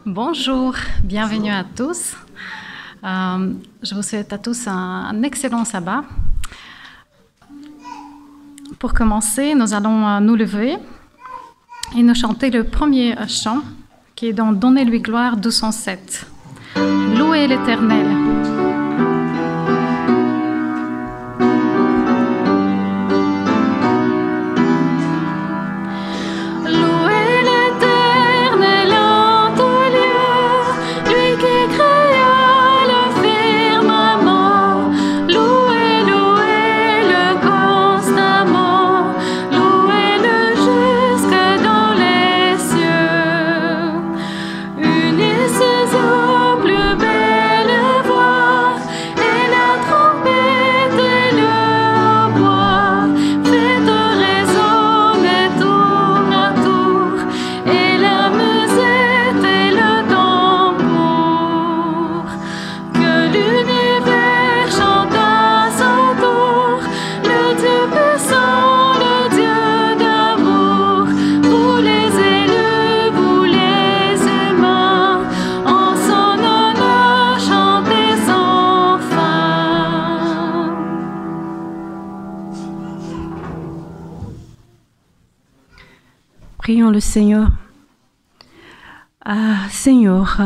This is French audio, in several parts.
Bonjour, bienvenue à tous. Je vous souhaite à tous un excellent sabbat. Pour commencer, nous allons nous lever et nous chanter le premier chant qui est dans Donnez-lui gloire 207. Louez l'Éternel. Prions le Seigneur. Seigneur,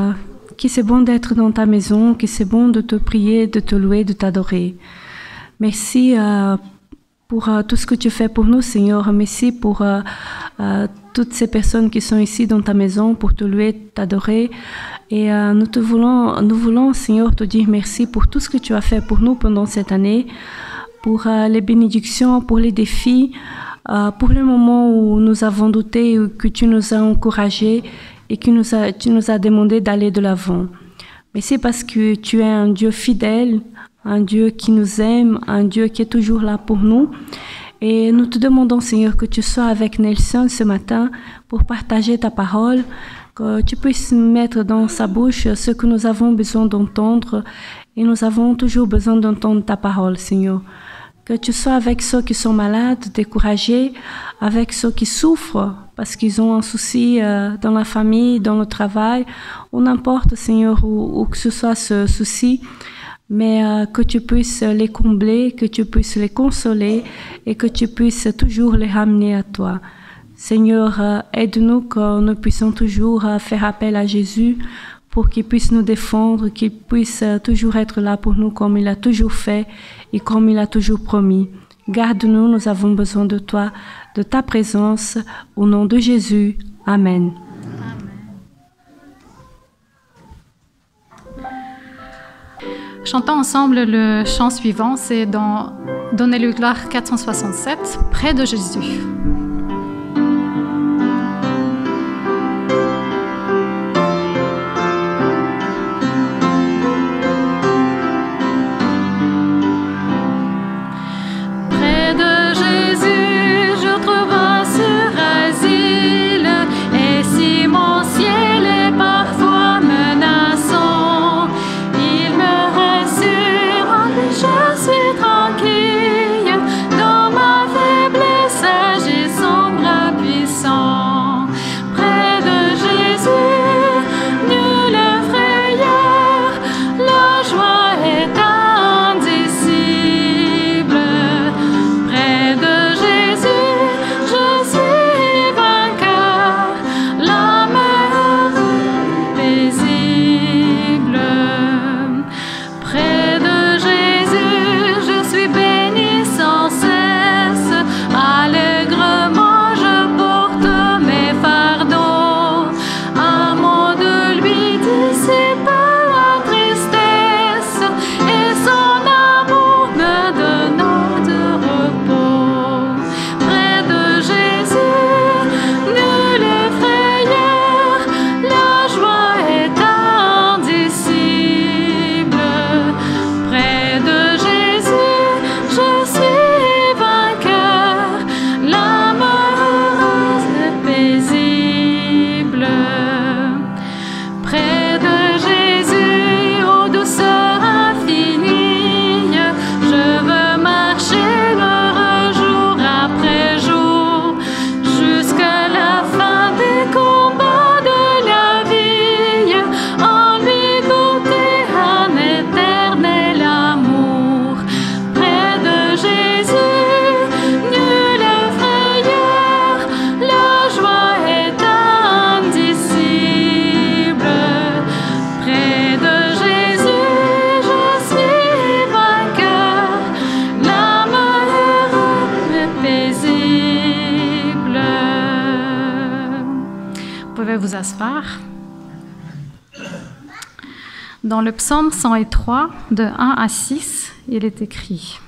que c'est bon d'être dans ta maison, que c'est bon de te prier, de te louer, de t'adorer. Merci pour tout ce que tu fais pour nous, Seigneur. Merci pour toutes ces personnes qui sont ici dans ta maison pour te louer, t'adorer. Et nous voulons, Seigneur, te dire merci pour tout ce que tu as fait pour nous pendant cette année, pour les bénédictions, pour les défis, pour le moment où nous avons douté, que tu nous as encouragés et que tu nous as demandé d'aller de l'avant. Mais c'est parce que tu es un Dieu fidèle, un Dieu qui nous aime, un Dieu qui est toujours là pour nous. Et nous te demandons, Seigneur, que tu sois avec Nelson ce matin pour partager ta parole, que tu puisses mettre dans sa bouche ce que nous avons besoin d'entendre. Et nous avons toujours besoin d'entendre ta parole, Seigneur. Que tu sois avec ceux qui sont malades, découragés, avec ceux qui souffrent parce qu'ils ont un souci dans la famille, dans le travail, ou n'importe, Seigneur, où que ce soit ce souci, mais que tu puisses les combler, que tu puisses les consoler et que tu puisses toujours les ramener à toi. Seigneur, aide-nous que nous puissions toujours faire appel à Jésus pour qu'il puisse nous défendre, qu'il puisse toujours être là pour nous comme il a toujours fait et comme il a toujours promis. Garde-nous, nous avons besoin de toi, de ta présence, au nom de Jésus. Amen. Chantons ensemble le chant suivant, c'est dans Donnez-lui gloire 467, près de Jésus. Je suis tranquille dans ma faiblesse. asseoir. Dans le psaume 103, de 1 à 6, il est écrit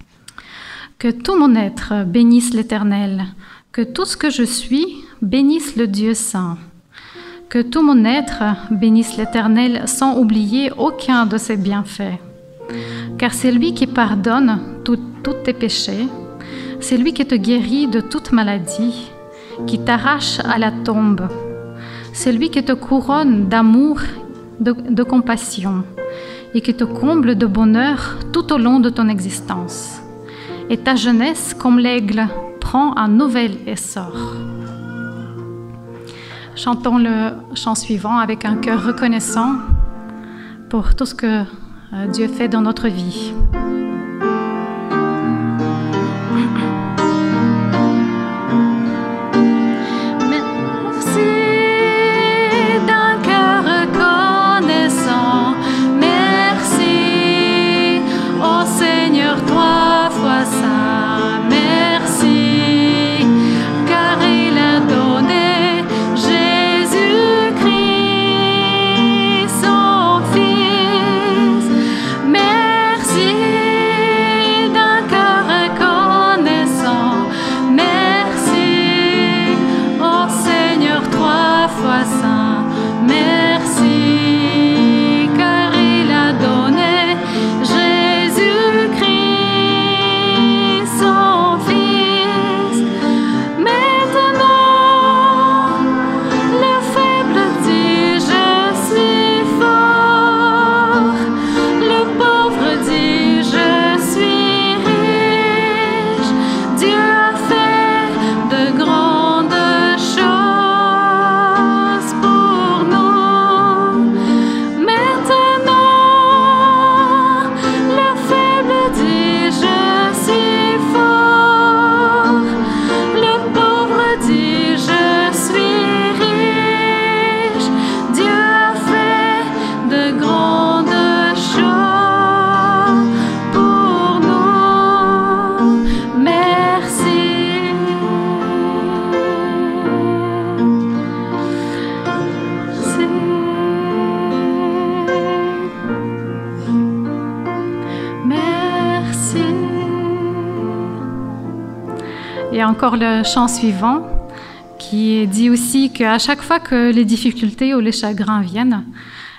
« Que tout mon être bénisse l'Éternel, que tout ce que je suis bénisse le Dieu saint. Que tout mon être bénisse l'Éternel sans oublier aucun de ses bienfaits. Car c'est lui qui pardonne tous tes péchés, c'est lui qui te guérit de toute maladie, qui t'arrache à la tombe. C'est lui qui te couronne d'amour, de compassion, et qui te comble de bonheur tout au long de ton existence. Et ta jeunesse, comme l'aigle, prend un nouvel essor. » Chantons le chant suivant avec un cœur reconnaissant pour tout ce que Dieu fait dans notre vie. Et encore le chant suivant qui dit aussi qu'à chaque fois que les difficultés ou les chagrins viennent,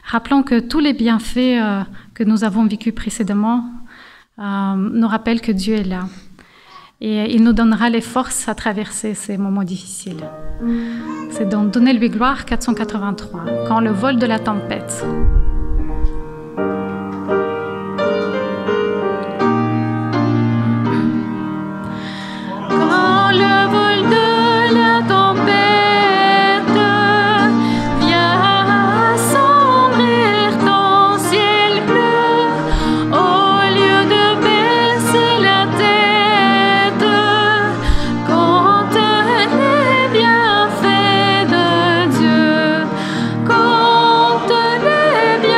rappelons que tous les bienfaits que nous avons vécus précédemment nous rappellent que Dieu est là. Et il nous donnera les forces à traverser ces moments difficiles. C'est dans Donnez-lui gloire 483, quand le vol de la tempête. Bienfaits de Dieu, compte les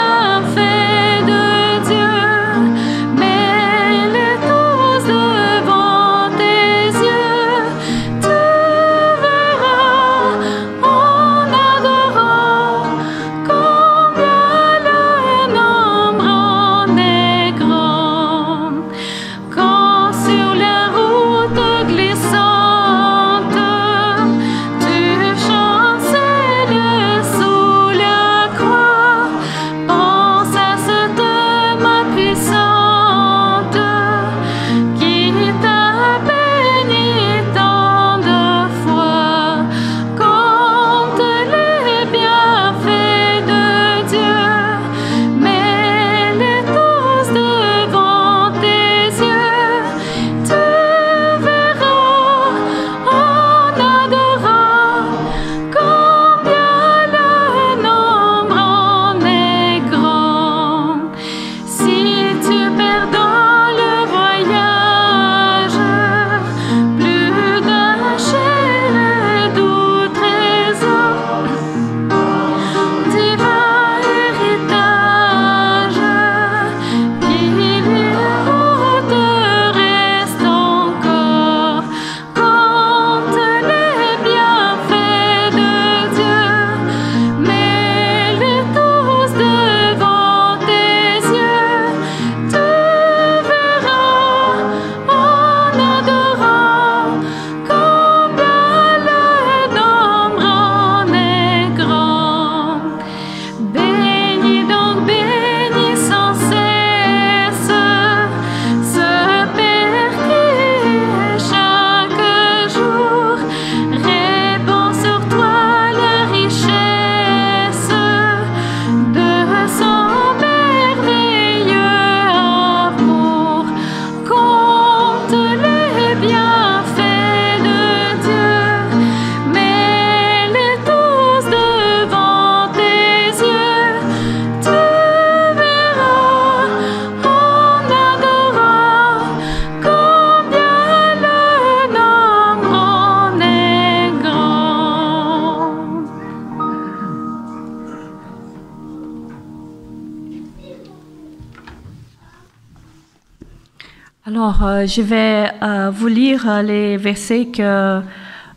Alors, je vais vous lire les versets que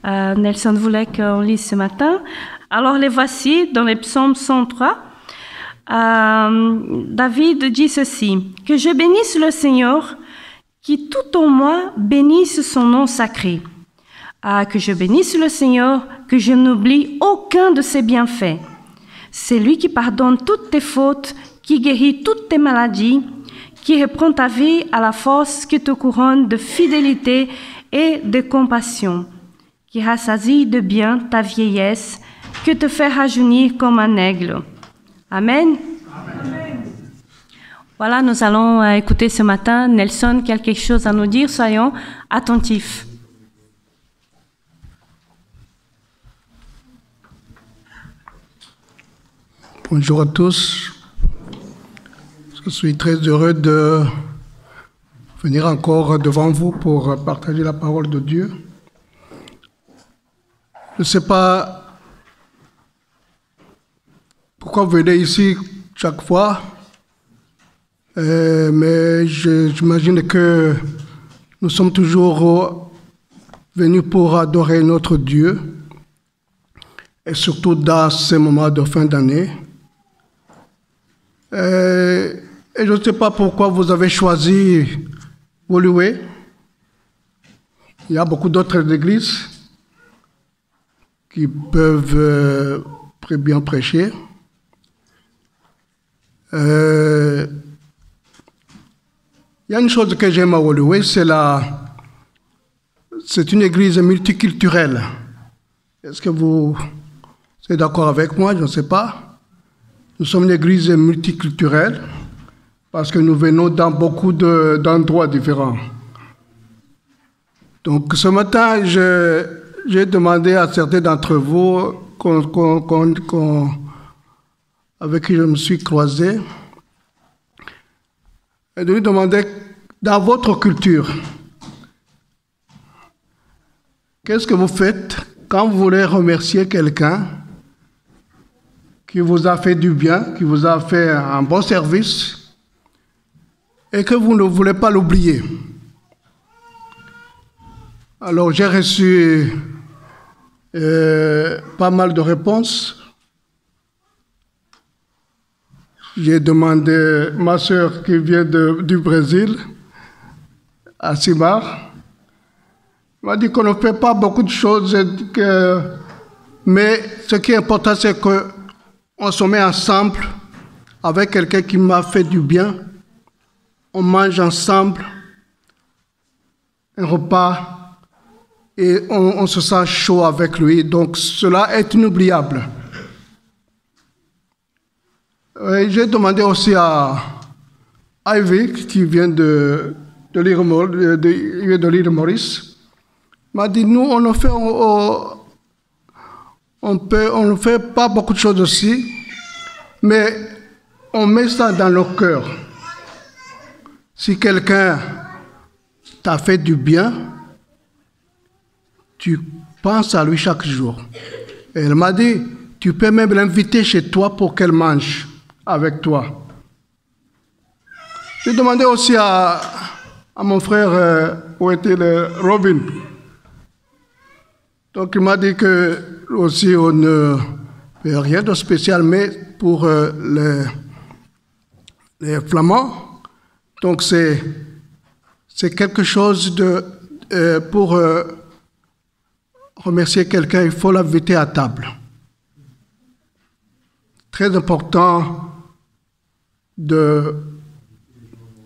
Nelson voulait qu'on lise ce matin. Alors, les voici dans les psaumes 103. David dit ceci: « Que je bénisse le Seigneur, qui tout en moi bénisse son nom sacré. Que je bénisse le Seigneur, que je n'oublie aucun de ses bienfaits. C'est lui qui pardonne toutes tes fautes, qui guérit toutes tes maladies, qui reprend ta vie à la force, qui te couronne de fidélité et de compassion, qui rassasie de bien ta vieillesse, qui te fait rajeunir comme un aigle. » Amen. Amen. Voilà, nous allons écouter ce matin Nelson quelque chose à nous dire. Soyons attentifs. Bonjour à tous. Je suis très heureux de venir encore devant vous pour partager la parole de Dieu. Je ne sais pas pourquoi vous venez ici chaque fois, mais j'imagine que nous sommes toujours venus pour adorer notre Dieu, et surtout dans ces moments de fin d'année. Et je ne sais pas pourquoi vous avez choisi Woluwe. Il y a beaucoup d'autres églises qui peuvent très bien prêcher. Il y a une chose que j'aime à Woluwe, c'est une église multiculturelle. Est-ce que vous êtes d'accord avec moi? Je ne sais pas. Nous sommes une église multiculturelle parce que nous venons dans beaucoup d'endroits différents. Donc ce matin, j'ai demandé à certains d'entre vous avec qui je me suis croisé, et de lui demander, dans votre culture, qu'est-ce que vous faites quand vous voulez remercier quelqu'un qui vous a fait du bien, qui vous a fait un bon service, et que vous ne voulez pas l'oublier? Alors j'ai reçu pas mal de réponses. J'ai demandé ma sœur qui vient du Brésil, à Simar, m'a dit qu'on ne fait pas beaucoup de choses, mais ce qui est important, c'est qu'on se met ensemble avec quelqu'un qui m'a fait du bien. On mange ensemble un repas et on se sent chaud avec lui. Donc cela est inoubliable. J'ai demandé aussi à Ivy, qui vient de l'île Maurice, m'a dit, nous, on ne fait pas beaucoup de choses aussi, mais on met ça dans nos cœurs. Si quelqu'un t'a fait du bien, tu penses à lui chaque jour. Et elle m'a dit, tu peux même l'inviter chez toi pour qu'elle mange avec toi. J'ai demandé aussi à mon frère, où était le Robin. Donc il m'a dit que aussi on ne fait rien de spécial, mais pour les Flamands, donc c'est quelque chose pour remercier quelqu'un, il faut l'inviter à table. Très important de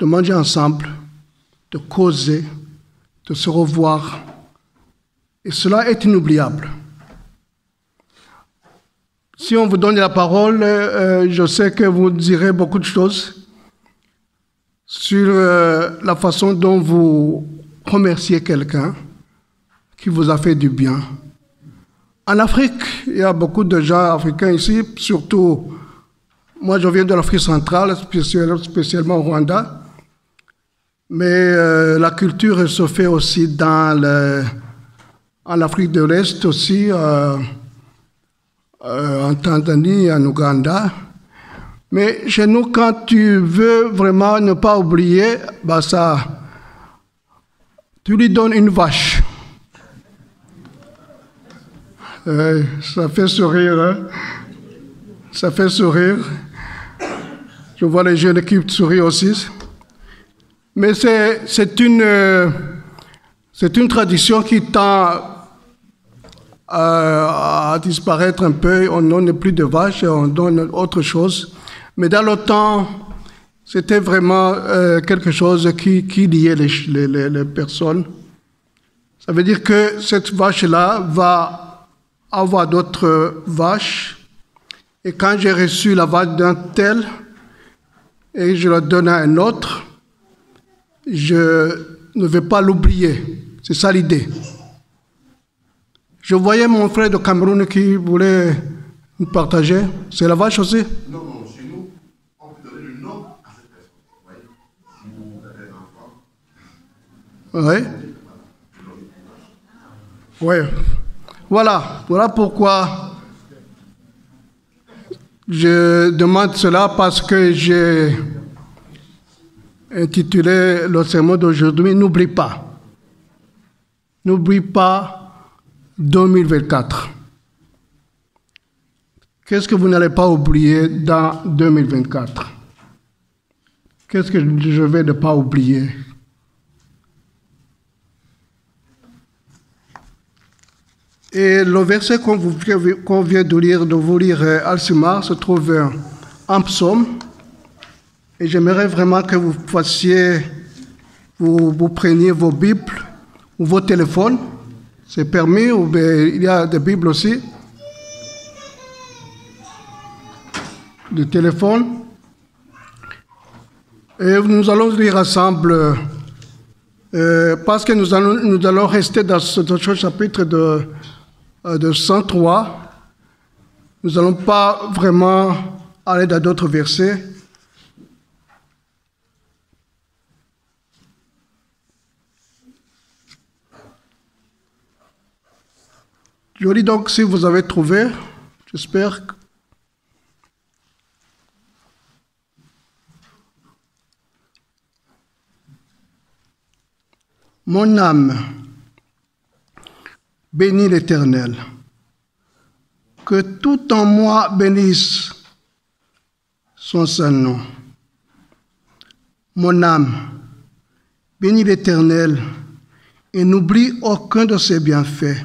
manger ensemble, de causer, de se revoir. Et cela est inoubliable. Si on vous donne la parole, je sais que vous direz beaucoup de choses sur la façon dont vous remerciez quelqu'un qui vous a fait du bien. En Afrique, il y a beaucoup de gens africains ici, surtout, moi je viens de l'Afrique centrale, spécialement au Rwanda, mais la culture se fait aussi en Afrique de l'Est aussi, en Tanzanie, en Ouganda. Mais chez nous, quand tu veux vraiment ne pas oublier, bah ça, tu lui donnes une vache. Ça fait sourire, hein? Ça fait sourire. Je vois les jeunes qui sourient aussi. Mais c'est une tradition qui tend à disparaître un peu. On donne plus de vaches, on donne autre chose. Mais dans le temps, c'était vraiment quelque chose qui liait les personnes. Ça veut dire que cette vache-là va avoir d'autres vaches. Et quand j'ai reçu la vache d'un tel, et je la donne à un autre, je ne vais pas l'oublier. C'est ça l'idée. Je voyais mon frère de Cameroun qui voulait nous partager. C'est la vache aussi? Non, chez nous, on peut donner le nom à cette personne. Vous voyez, si vous avez un enfant. Oui. Oui. Voilà pourquoi je demande cela, parce que j'ai intitulé le sermon d'aujourd'hui « N'oublie pas ». N'oublie pas 2024. Qu'est-ce que vous n'allez pas oublier dans 2024? Qu'est-ce que je vais ne pas oublier? Et le verset qu'on vient de vous lire, Alcimar, se trouve en psaume. Et j'aimerais vraiment que vous preniez vos Bibles ou vos téléphones. C'est permis, ou il y a des Bibles aussi. Des téléphones. Et nous allons lire ensemble, parce que nous allons rester dans ce chapitre de 103. Nous n'allons pas vraiment aller dans d'autres versets. Je lis donc, si vous avez trouvé, j'espère. Mon âme, bénis l'Éternel. Que tout en moi bénisse son saint nom. Mon âme, bénis l'Éternel et n'oublie aucun de ses bienfaits.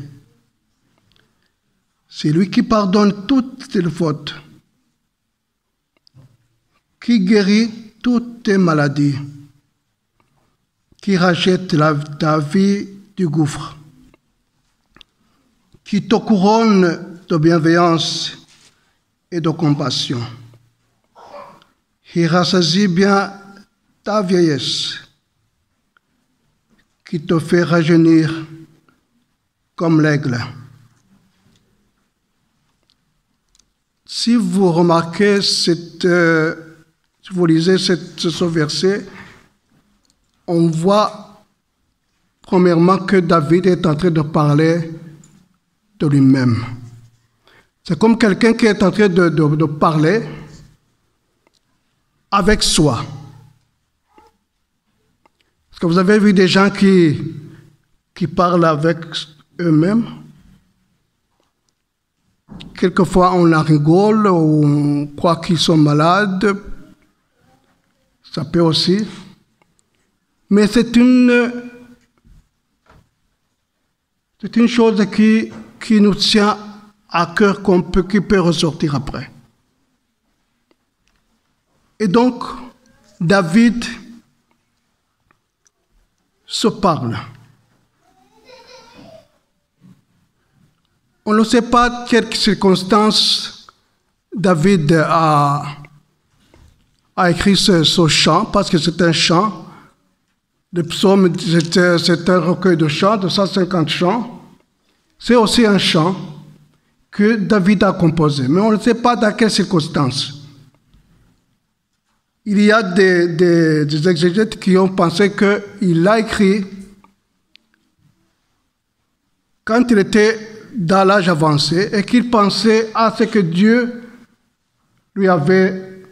C'est lui qui pardonne toutes tes fautes, qui guérit toutes tes maladies, qui rachète ta vie du gouffre, qui te couronne de bienveillance et de compassion, qui rassasie bien ta vieillesse, qui te fait rajeunir comme l'aigle. Si vous remarquez, si vous lisez ce verset, on voit premièrement que David est en train de parler de lui-même. C'est comme quelqu'un qui est en train de parler avec soi. Est-ce que vous avez vu des gens qui parlent avec eux-mêmes? Quelquefois, on en rigole, ou on croit qu'ils sont malades. Ça peut aussi. Mais c'est une chose qui nous tient à cœur, qui peut ressortir après. Et donc, David se parle. On ne sait pas quelles circonstances David a écrit ce chant, parce que c'est un chant. Le psaume, c'est un recueil de chants, de 150 chants. C'est aussi un chant que David a composé, mais on ne sait pas dans quelles circonstances. Il y a des exégètes qui ont pensé qu'il l'a écrit quand il était dans l'âge avancé et qu'il pensait à ce que Dieu lui avait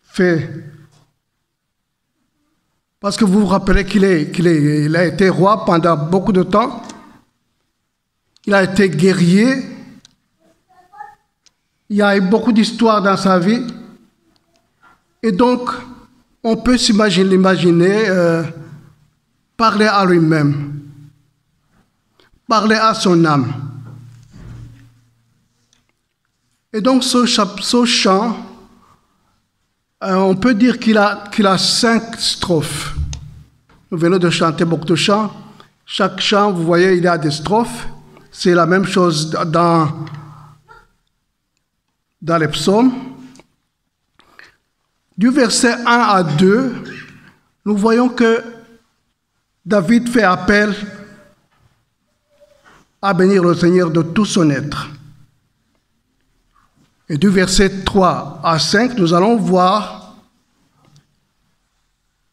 fait Parce que vous vous rappelez qu'il a été roi pendant beaucoup de temps. Il a été guerrier. Il y a eu beaucoup d'histoires dans sa vie. Et donc, on peut l'imaginer parler à lui-même, parler à son âme. Et donc, ce chant, on peut dire qu'il a 5 strophes. Nous venons de chanter beaucoup de chants. Chaque chant, vous voyez, il y a des strophes. C'est la même chose dans les psaumes. Du verset 1 à 2, nous voyons que David fait appel à bénir le Seigneur de tout son être. Et du verset 3 à 5, nous allons voir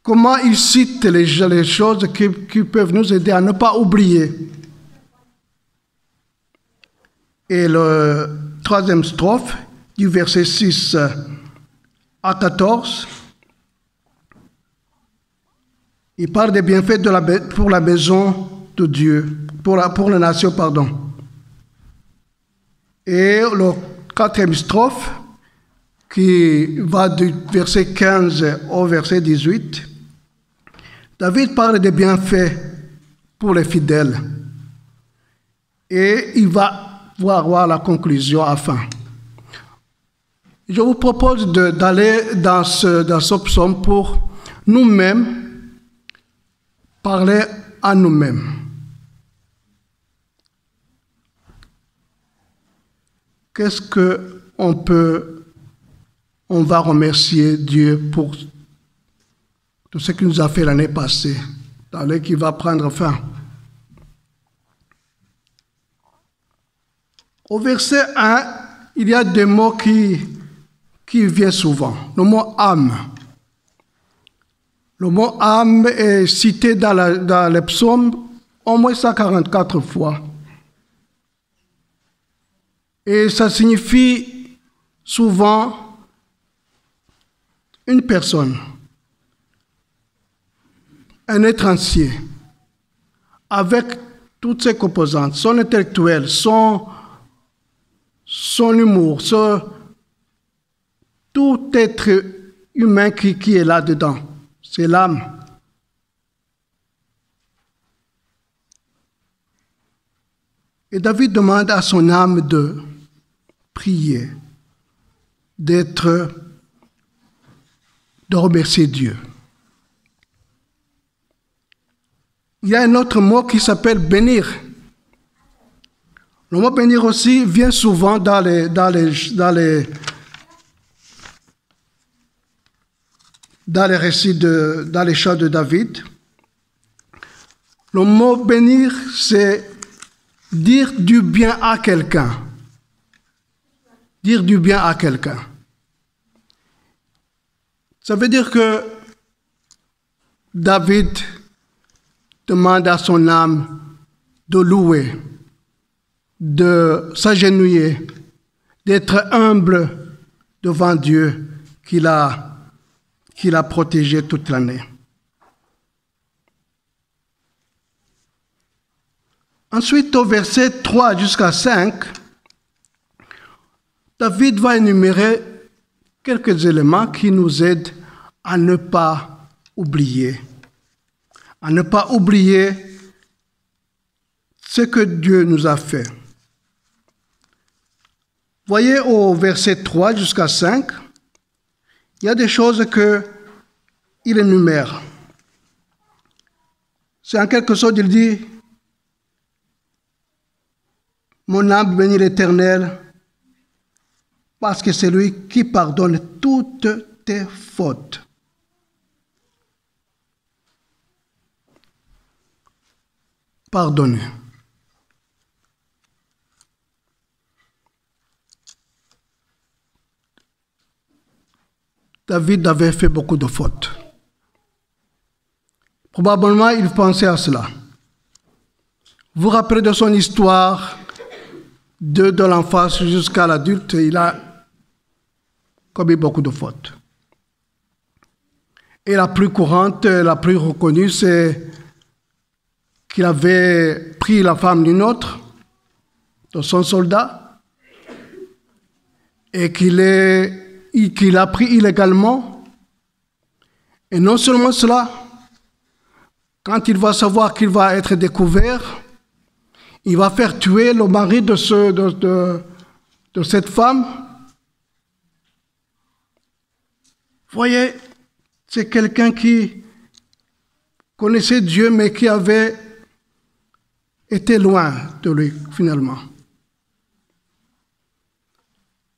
comment il cite les choses qui peuvent nous aider à ne pas oublier. Et le 3e strophe, du verset 6 à 14, il parle des bienfaits pour la maison de Dieu, pour la nation, pardon. Et le 4e strophe, qui va du verset 15 au verset 18, David parle des bienfaits pour les fidèles. Et il va voir la conclusion à la fin. Je vous propose d'aller dans ce psaume pour nous-mêmes parler à nous-mêmes. Qu'est-ce on va remercier Dieu pour tout ce qu'il nous a fait l'année passée, l'année qui va prendre fin. Au verset 1, il y a des mots qui viennent souvent. Le mot âme. Le mot âme est cité dans les psaumes au moins 144 fois. Et ça signifie souvent une personne, un être entier, avec toutes ses composantes, son intellectuel, son humour, tout être humain qui est là-dedans. C'est l'âme. Et David demande à son âme de prier, de remercier Dieu. Il y a un autre mot qui s'appelle bénir. Le mot bénir aussi vient souvent dans les récits, dans les chants de David. Le mot bénir, c'est dire du bien à quelqu'un. Dire du bien à quelqu'un. Ça veut dire que David demande à son âme de louer, de s'agenouiller, d'être humble devant Dieu qu'il a protégé toute l'année. Ensuite, au verset 3 jusqu'à 5, David va énumérer quelques éléments qui nous aident à ne pas oublier. À ne pas oublier ce que Dieu nous a fait. Voyez au verset 3 jusqu'à 5, il y a des choses qu'il énumère. C'est en quelque sorte, il dit, mon âme bénit l'Éternel, parce que c'est lui qui pardonne toutes tes fautes. Pardonner. David avait fait beaucoup de fautes. Probablement, il pensait à cela. Vous vous rappelez de son histoire de l'enfance jusqu'à l'adulte, il a commis beaucoup de fautes. Et la plus courante, la plus reconnue, c'est qu'il avait pris la femme d'une autre, de son soldat, et qu'il a pris illégalement. Et non seulement cela, quand il va savoir qu'il va être découvert, il va faire tuer le mari de cette femme. Voyez, c'est quelqu'un qui connaissait Dieu, mais qui avait été loin de lui, finalement.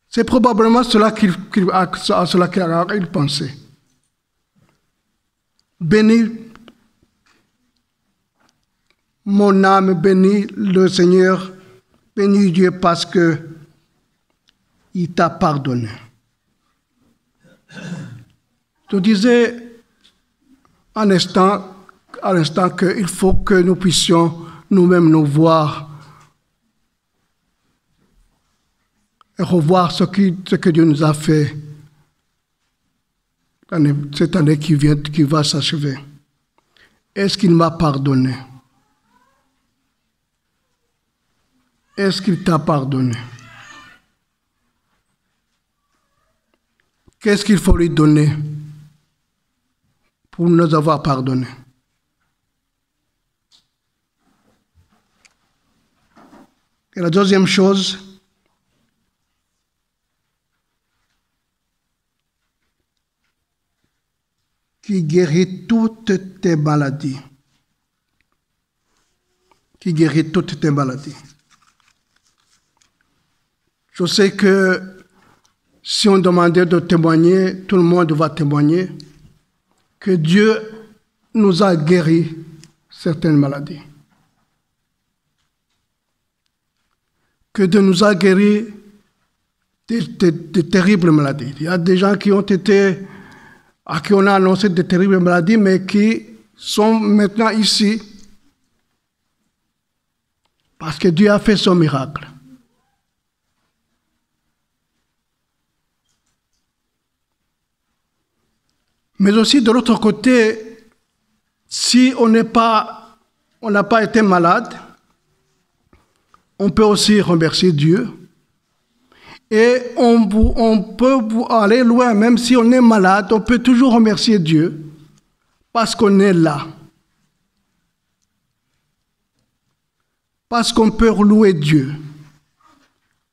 C'est probablement à cela qu'il pensait. Bénis mon âme, bénis le Seigneur, bénis Dieu parce que il t'a pardonné. Je disais à l'instant qu'il faut que nous puissions nous-mêmes nous voir et revoir ce que Dieu nous a fait cette année qui va s'achever. Est-ce qu'il m'a pardonné? Est-ce qu'il t'a pardonné? Qu'est-ce qu'il faut lui donner pour nous avoir pardonné? Et la deuxième chose, qui guérit toutes tes maladies. Qui guérit toutes tes maladies. Je sais que si on demandait de témoigner, tout le monde va témoigner que Dieu nous a guéri certaines maladies. Que Dieu nous a guéri de terribles maladies. Il y a des gens à qui on a annoncé de terribles maladies, mais qui sont maintenant ici parce que Dieu a fait son miracle. Mais aussi de l'autre côté, si on n'a pas été malade, on peut aussi remercier Dieu. Et on peut aller loin, même si on est malade, on peut toujours remercier Dieu parce qu'on est là. Parce qu'on peut louer Dieu.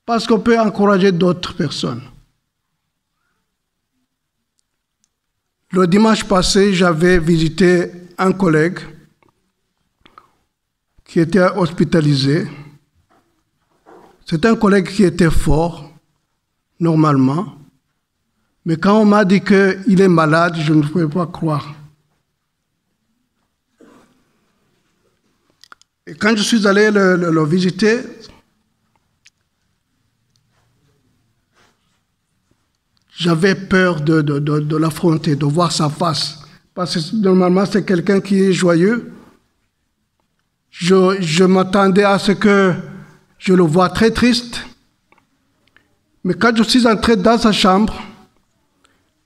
Parce qu'on peut encourager d'autres personnes. Le dimanche passé, j'avais visité un collègue qui était hospitalisé. C'est un collègue qui était fort, normalement. Mais quand on m'a dit qu'il est malade, je ne pouvais pas croire. Et quand je suis allé le visiter, j'avais peur de l'affronter, de voir sa face. Parce que normalement, c'est quelqu'un qui est joyeux. Je m'attendais à ce que je le vois très triste. Mais quand je suis entré dans sa chambre,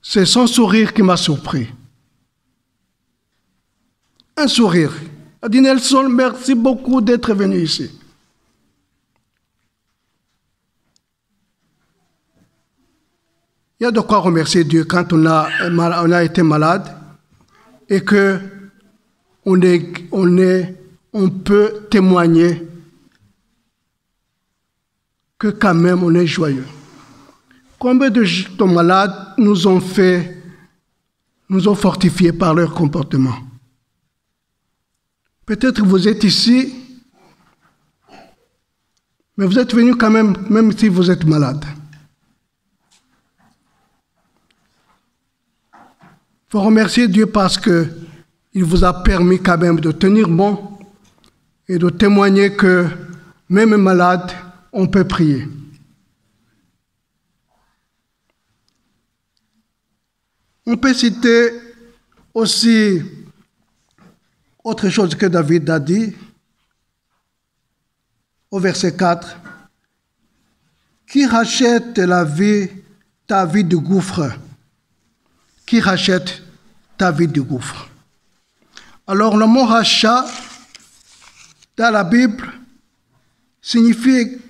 c'est son sourire qui m'a surpris. Un sourire. Il a dit, Nelson, merci beaucoup d'être venu ici. Il y a de quoi remercier Dieu quand on a été malade et que on peut témoigner que quand même on est joyeux. Combien de malades nous ont fortifiés par leur comportement? Peut-être que vous êtes ici, mais vous êtes venus quand même si vous êtes malade. Il faut remercier Dieu parce qu'il vous a permis quand même de tenir bon et de témoigner que même malade, on peut prier. On peut citer aussi autre chose que David a dit au verset 4. Qui rachète ta vie du gouffre? Qui rachète ta vie du gouffre. Alors le mot rachat dans la Bible signifie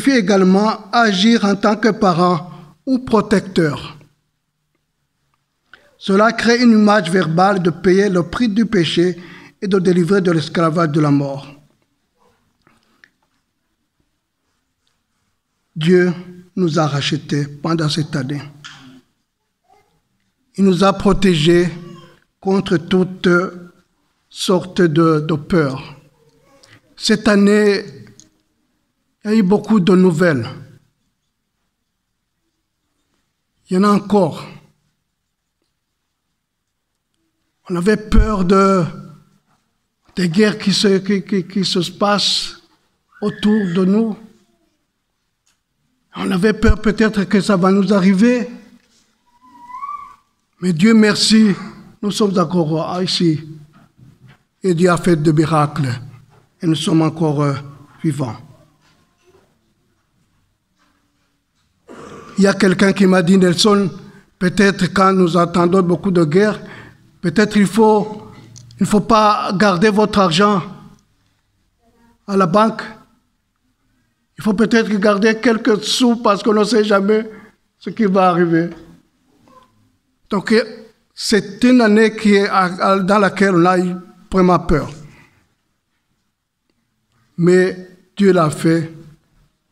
également agir en tant que parent ou protecteur. Cela crée une image verbale de payer le prix du péché et de délivrer de l'esclavage de la mort. Dieu nous a rachetés pendant cette année. Il nous a protégés contre toutes sortes de peurs. Cette année, il y a eu beaucoup de nouvelles. Il y en a encore. On avait peur des guerres qui se passent autour de nous. On avait peur peut-être que ça va nous arriver. Mais Dieu merci, nous sommes encore ici. Et Dieu a fait de miracles. Et nous sommes encore vivants. Il y a quelqu'un qui m'a dit, Nelson, peut-être quand nous attendons beaucoup de guerres, peut-être il ne faut pas garder votre argent à la banque. Il faut peut-être garder quelques sous parce qu'on ne sait jamais ce qui va arriver. Donc, c'est une année dans laquelle on a eu vraiment peur. Mais Dieu l'a fait.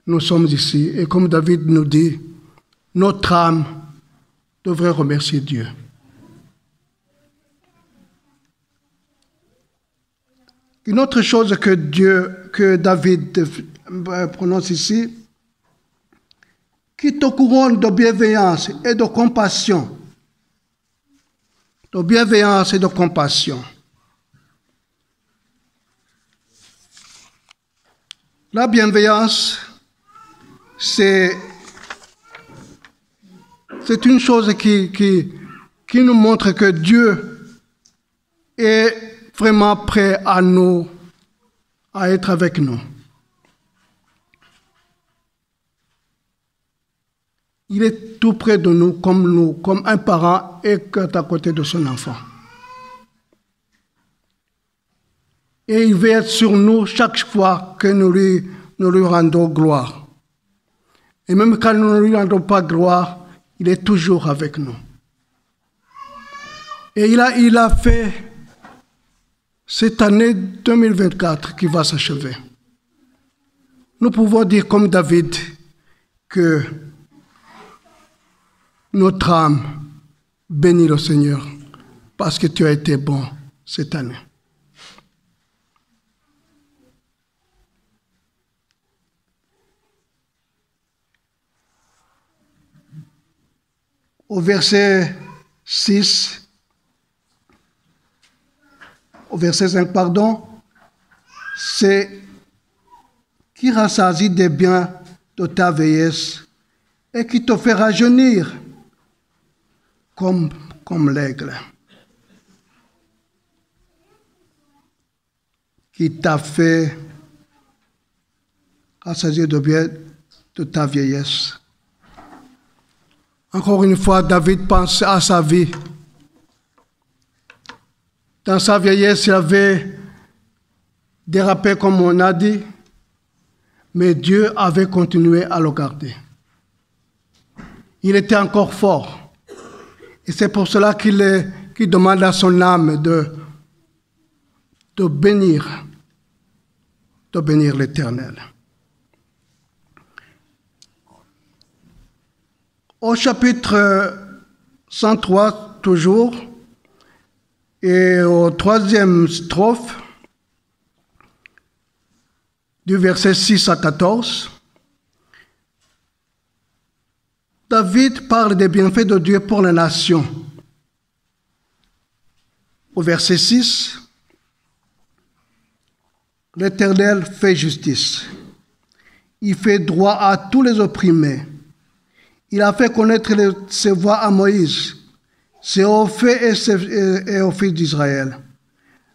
Nous sommes ici. Et comme David nous dit, notre âme devrait remercier Dieu. Une autre chose que David prononce ici, qui te couronne de bienveillance et de compassion. De bienveillance et de compassion. La bienveillance, c'est une chose qui nous montre que Dieu est vraiment prêt à être avec nous. Il est tout près de nous, comme un parent est à côté de son enfant. Et il veut être sur nous chaque fois que nous lui rendons gloire. Et même quand nous ne lui rendons pas gloire, il est toujours avec nous. Et il a fait cette année 2024 qui va s'achever. Nous pouvons dire comme David que notre âme bénit le Seigneur parce que tu as été bon cette année. Au verset 5, c'est qui rassasie des biens de ta vieillesse et qui te fait rajeunir comme l'aigle, qui t'a fait rassasier de biens de ta vieillesse. Encore une fois, David pense à sa vie. Dans sa vieillesse, il avait dérapé comme on a dit, mais Dieu avait continué à le garder. Il était encore fort. Et c'est pour cela qu'il demande à son âme de bénir l'Éternel. Au chapitre 103, toujours, et au 3e strophe, du verset 6 à 14, David parle des bienfaits de Dieu pour les nations. Au verset 6, l'Éternel fait justice. Il fait droit à tous les opprimés. Il a fait connaître ses voies à Moïse, ses hauts faits et aux fils d'Israël.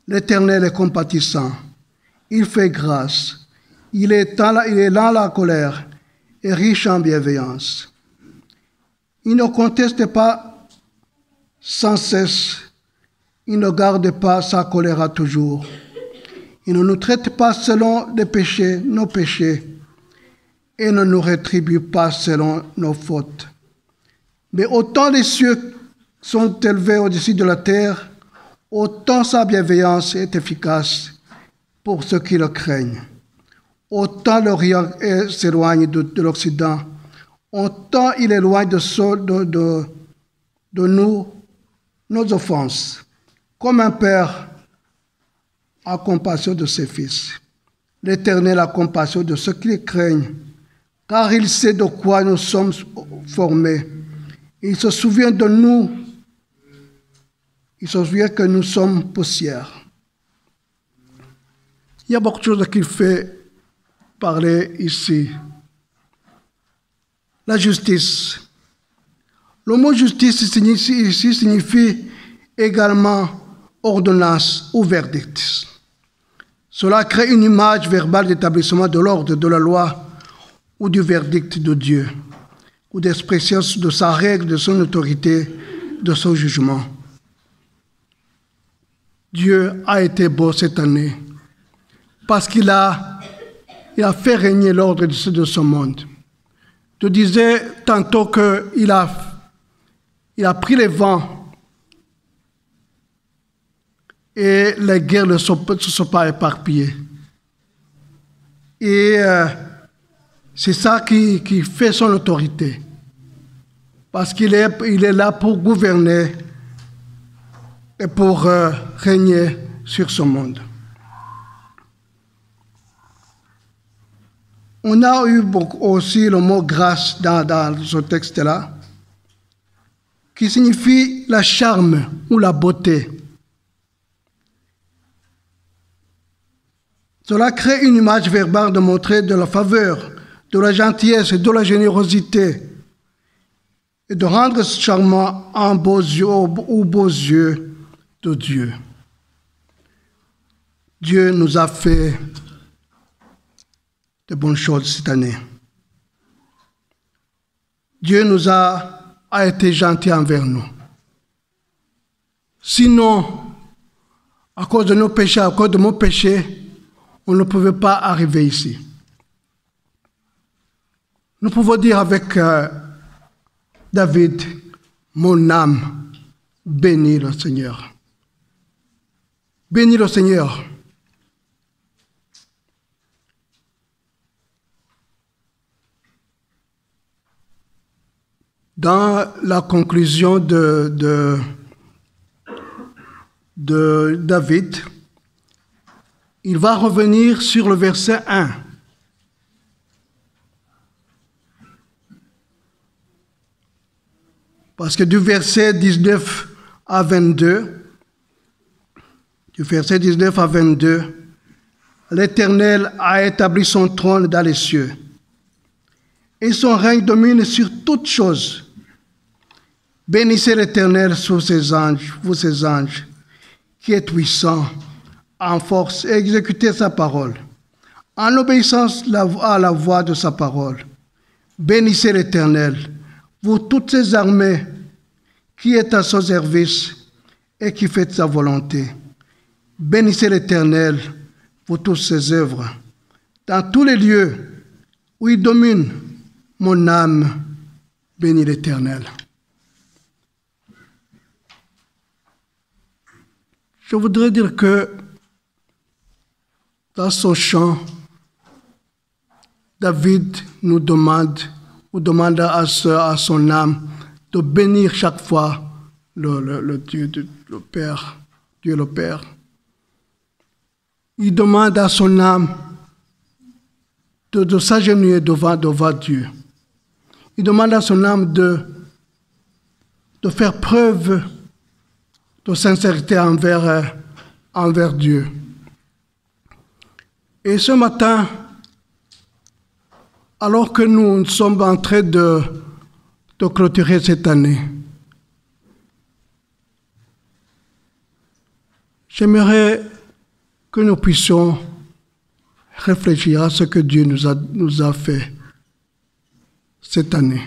L'Éternel est compatissant. Il fait grâce. Il est lent à la colère et riche en bienveillance. Il ne conteste pas sans cesse. Il ne garde pas sa colère à toujours. Il ne nous traite pas selon les péchés, nos péchés, et ne nous rétribue pas selon nos fautes. Mais autant les cieux sont élevés au-dessus de la terre, autant sa bienveillance est efficace pour ceux qui le craignent. Autant l'Orient s'éloigne de l'Occident, autant il éloigne de nous nos offenses. Comme un père a compassion de ses fils, l'Éternel a compassion de ceux qui le craignent, car il sait de quoi nous sommes formés. Il se souvient de nous. Il se souvient que nous sommes poussière. Il y a beaucoup de choses qu'il fait parler ici. La justice. Le mot justice ici signifie également ordonnance ou verdict. Cela crée une image verbale d'établissement de l'ordre, de la loi ou du verdict de Dieu, ou d'expression de sa règle, de son autorité, de son jugement. Dieu a été beau cette année parce qu'il a fait régner l'ordre de ce monde. Je disais tantôt qu'il a pris les vents et les guerres ne se sont pas éparpillées. Et c'est ça qui fait son autorité. Parce qu'il est là pour gouverner et pour régner sur ce monde. On a eu aussi le mot grâce dans ce texte-là, qui signifie la charme ou la beauté. Cela crée une image verbale de montrer de la faveur, de la gentillesse et de la générosité, et de rendre charmant en beaux yeux, aux beaux yeux de Dieu. Dieu nous a fait de bonnes choses cette année. Dieu a été gentil envers nous. Sinon, à cause de nos péchés, à cause de mon péché, on ne pouvait pas arriver ici. Nous pouvons dire avec David, mon âme bénit le Seigneur. Bénis le Seigneur. Dans la conclusion de David, il va revenir sur le verset 1. Parce que du verset 19 à 22, l'Éternel a établi son trône dans les cieux, et son règne domine sur toutes choses. Bénissez l'Éternel sous ses anges, vous ses anges, qui est puissant en force, et exécutez sa parole, en obéissance à la voix de sa parole. Bénissez l'Éternel, vous toutes ses armées, qui est à son service et qui fait sa volonté. Bénissez l'Éternel, vous toutes ses œuvres. Dans tous les lieux où il domine, mon âme bénit l'Éternel. Je voudrais dire que dans son chant, David nous demande à son âme de bénir chaque fois le Dieu, le Père, Dieu le Père. Il demande à son âme de s'agenouiller devant Dieu. Il demande à son âme de faire preuve de sincérité envers Dieu. Et ce matin, alors que nous sommes en train de clôturer cette année, j'aimerais que nous puissions réfléchir à ce que Dieu nous a fait cette année.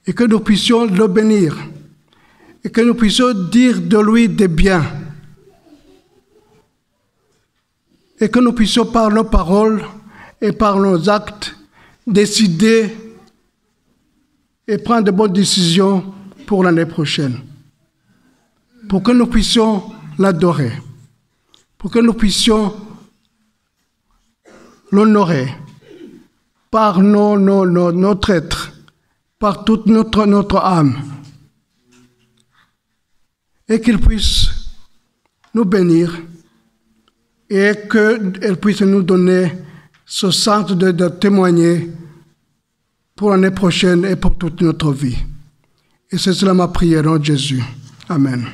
et que nous puissions le bénir et que nous puissions dire de lui des biens et que nous puissions par nos paroles et par nos actes décider et prendre de bonnes décisions pour l'année prochaine, pour que nous puissions l'adorer, pour que nous puissions l'honorer par notre être, par toute notre âme, et qu'il puisse nous bénir et qu'elle puisse nous donner ce sens de témoigner pour l'année prochaine et pour toute notre vie. Et c'est cela ma prière en Jésus. Amen.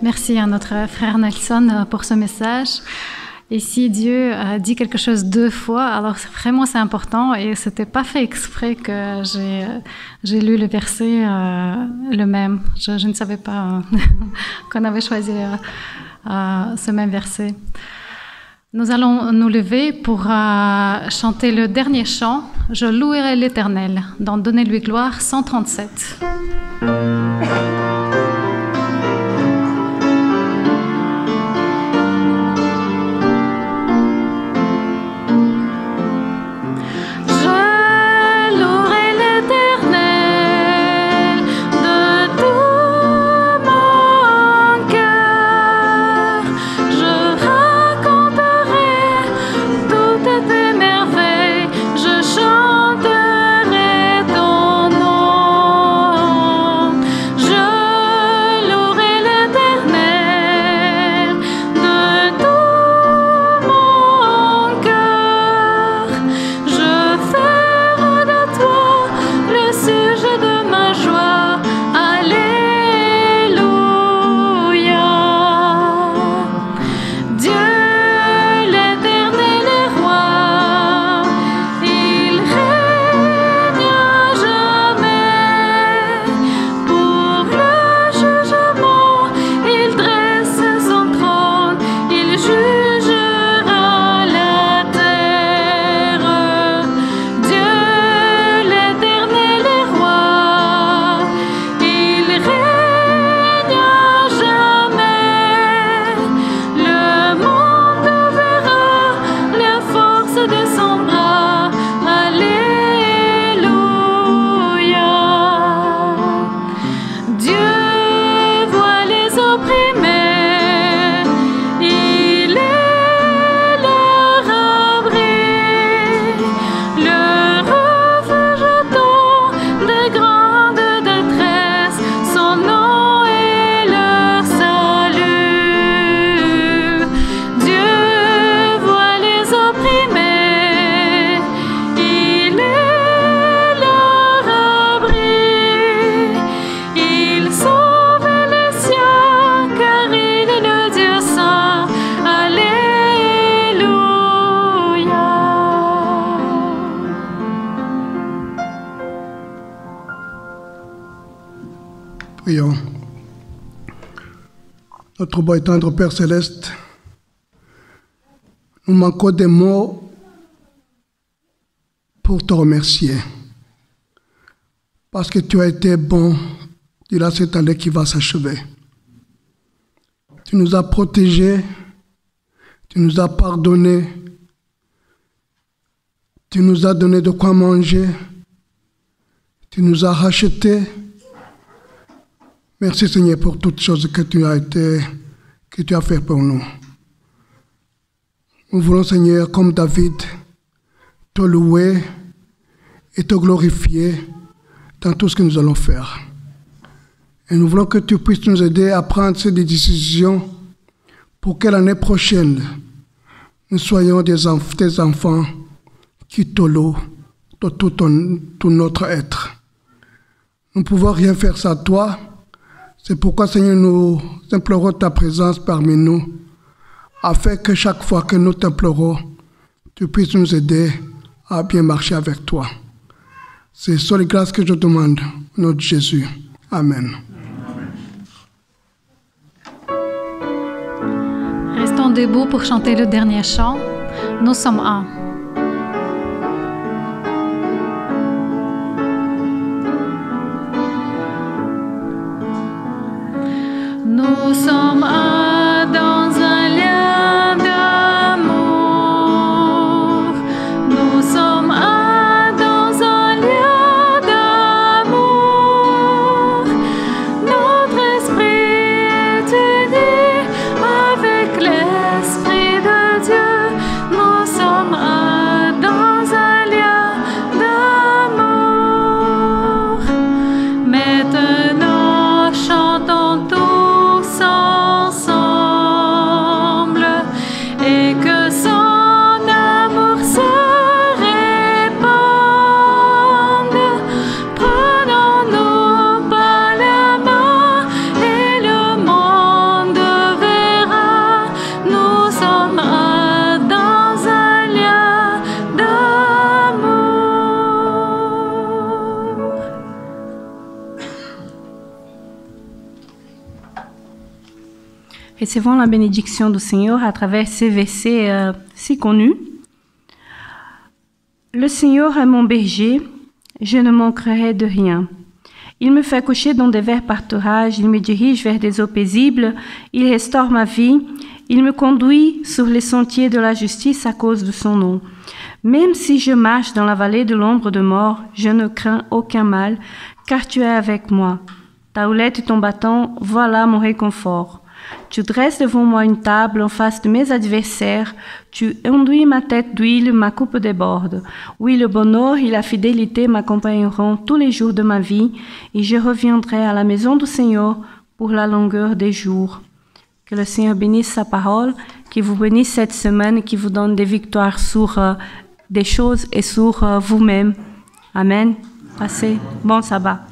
Merci à notre frère Nelson pour ce message. Et si Dieu a dit quelque chose 2 fois, alors vraiment c'est important et c'était pas fait exprès que j'ai lu le verset le même. Je ne savais pas qu'on avait choisi ce même verset. Nous allons nous lever pour chanter le dernier chant, « Je louerai l'Éternel » dans « Donnez-lui gloire » 137. Prions. Notre beau et tendre Père Céleste, nous manquons des mots pour te remercier. Parce que tu as été bon durant cette année qui va s'achever. Tu nous as protégés, tu nous as pardonnés, tu nous as donné de quoi manger, tu nous as rachetés. Merci Seigneur pour toutes choses que tu as fait pour nous. Nous voulons Seigneur, comme David, te louer et te glorifier dans tout ce que nous allons faire. Et nous voulons que tu puisses nous aider à prendre ces décisions pour que l'année prochaine, nous soyons des enfants qui te louent de tout notre être. Nous ne pouvons rien faire sans toi. C'est pourquoi, Seigneur, nous implorons ta présence parmi nous, afin que chaque fois que nous t'implorons, tu puisses nous aider à bien marcher avec toi. C'est sur les grâces que je demande, notre Jésus. Amen. Restons debout pour chanter le dernier chant. Nous sommes un. Nous sommes un dans un lien d'amour. Nous sommes un dans un lien d'amour. Notre esprit est uni avec l'Esprit de Dieu. Nous sommes un dans un lien d'amour. Maintenant, chantons tous ensemble et que son amour se répande. Prenons-nous par la main et le monde verra. Nous sommes un dans un lien d'amour. Recevons la bénédiction du Seigneur à travers ces versets si connus. Le Seigneur est mon berger, je ne manquerai de rien. Il me fait coucher dans des verts pâturages, il me dirige vers des eaux paisibles, il restaure ma vie, il me conduit sur les sentiers de la justice à cause de son nom. Même si je marche dans la vallée de l'ombre de mort, je ne crains aucun mal, car tu es avec moi. Ta houlette et ton bâton, voilà mon réconfort. Tu dresses devant moi une table en face de mes adversaires. Tu enduis ma tête d'huile, ma coupe déborde. Oui, le bonheur et la fidélité m'accompagneront tous les jours de ma vie, et je reviendrai à la maison du Seigneur pour la longueur des jours. Que le Seigneur bénisse sa parole, qu'il vous bénisse cette semaine, qu'il vous donne des victoires sur des choses et sur vous-même. Amen. Passez bon sabbat.